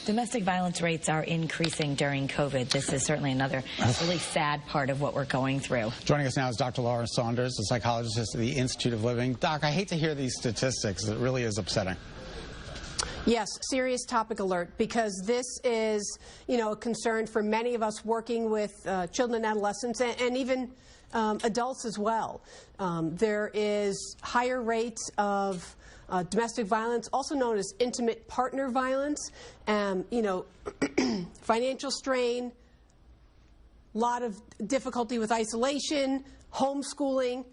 Domestic violence rates are increasing during COVID. This is certainly another really sad part of what we're going through. Joining us now is Dr. Laura Saunders, a psychologist at the Institute of Living. Doc, I hate to hear these statistics. It really is upsetting. Yes, serious topic alert, because this is, a concern for many of us working with children and adolescents and even adults as well. There is higher rates of domestic violence, also known as intimate partner violence, financial strain, a lot of difficulty with isolation, homeschooling.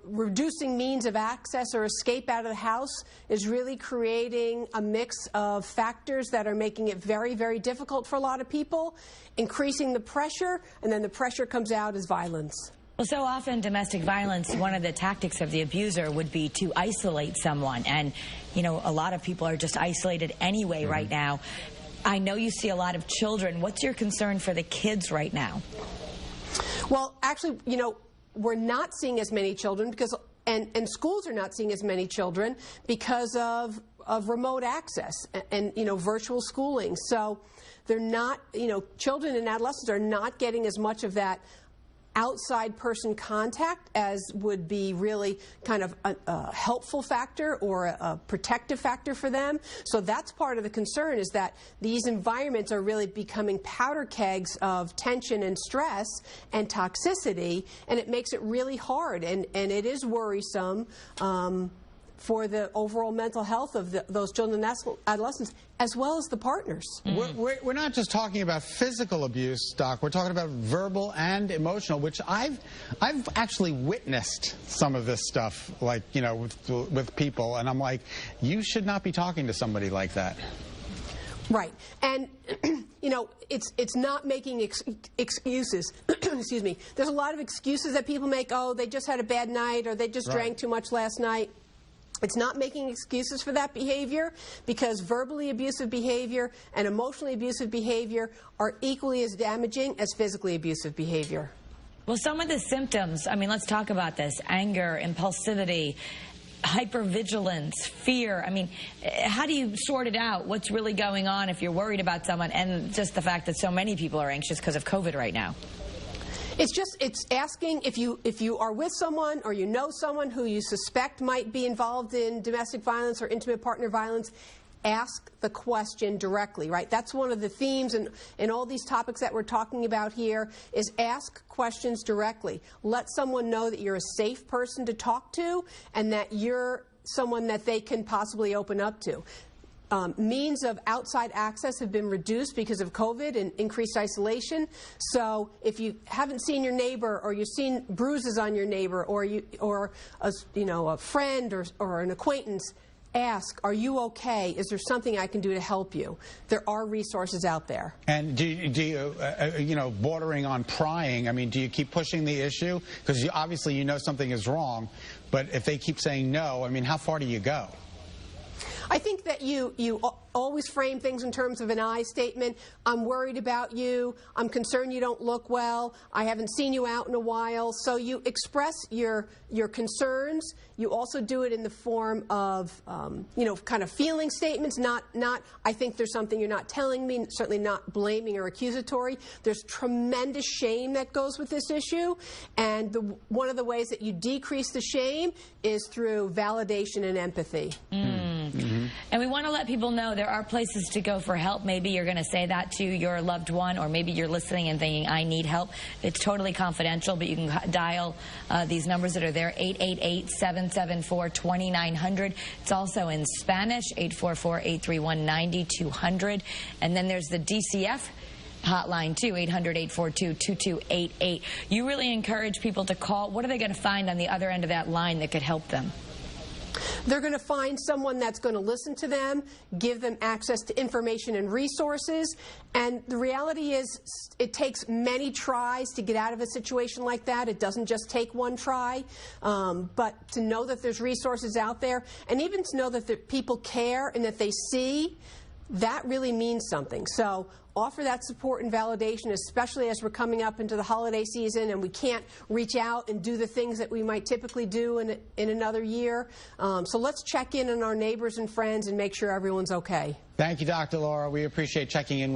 Reducing means of access or escape out of the house is really creating a mix of factors that are making it very, very difficult for a lot of people, increasing the pressure, and then the pressure comes out as violence. Well, so often domestic violence, one of the tactics of the abuser would be to isolate someone. And, a lot of people are just isolated anyway right now. I know you see a lot of children. What's your concern for the kids right now? Well, actually, we're not seeing as many children because, and schools are not seeing as many children because of remote access and virtual schooling. So they're not, children and adolescents are not getting as much of that outside person contact as would be really kind of a helpful factor or a protective factor for them. So that's part of the concern, is that these environments are really becoming powder kegs of tension and stress and toxicity, and it makes it really hard, and it is worrisome for the overall mental health of those children and adolescents, as well as the partners. We're not just talking about physical abuse, Doc. We're talking about verbal and emotional, which I've actually witnessed some of this stuff, like, with people, and I'm like, you should not be talking to somebody like that. Right. And, it's not making excuses. Excuse me. There's a lot of excuses that people make. Oh, they just had a bad night, or they just drank too much last night. It's not making excuses for that behavior, because verbally abusive behavior and emotionally abusive behavior are equally as damaging as physically abusive behavior. Well, some of the symptoms, let's talk about this: anger, impulsivity, hypervigilance, fear. How do you sort it out? What's really going on if you're worried about someone, and just the fact that so many people are anxious because of COVID right now? It's asking, if you are with someone or you know someone who you suspect might be involved in domestic violence or intimate partner violence, ask the question directly, right? That's one of the themes in all these topics that we're talking about here, is ask questions directly. Let someone know that you're a safe person to talk to and that you're someone that they can possibly open up to. Means of outside access have been reduced because of COVID and increased isolation. So if you haven't seen your neighbor, or you've seen bruises on your neighbor, or a friend or an acquaintance, ask, are you okay? Is there something I can do to help you? There are resources out there. And do you, bordering on prying, do you keep pushing the issue? Because obviously you know something is wrong, but if they keep saying no, how far do you go? I think that you always frame things in terms of an I statement. I'm worried about you. I'm concerned you don't look well. I haven't seen you out in a while. So you express your concerns. You also do it in the form of, kind of feeling statements, not I think there's something you're not telling me, certainly not blaming or accusatory. There's tremendous shame that goes with this issue, and one of the ways that you decrease the shame is through validation and empathy. And we want to let people know there are places to go for help. Maybe you're going to say that to your loved one, or maybe you're listening and thinking, I need help. It's totally confidential, but you can dial these numbers that are there, 888-774-2900. It's also in Spanish, 844-831-9200. And then there's the DCF hotline, too, 800-842-2288. You really encourage people to call. What are they going to find on the other end of that line that could help them? They're going to find someone that's going to listen to them, give them access to information and resources. And the reality is, it takes many tries to get out of a situation like that. It doesn't just take one try. But to know that there's resources out there, and even to know that the people care and that they see that really means something. So offer that support and validation, especially as we're coming up into the holiday season and we can't reach out and do the things that we might typically do in another year. So let's check in on our neighbors and friends and make sure everyone's okay. Thank you, Dr. Laura. We appreciate checking in with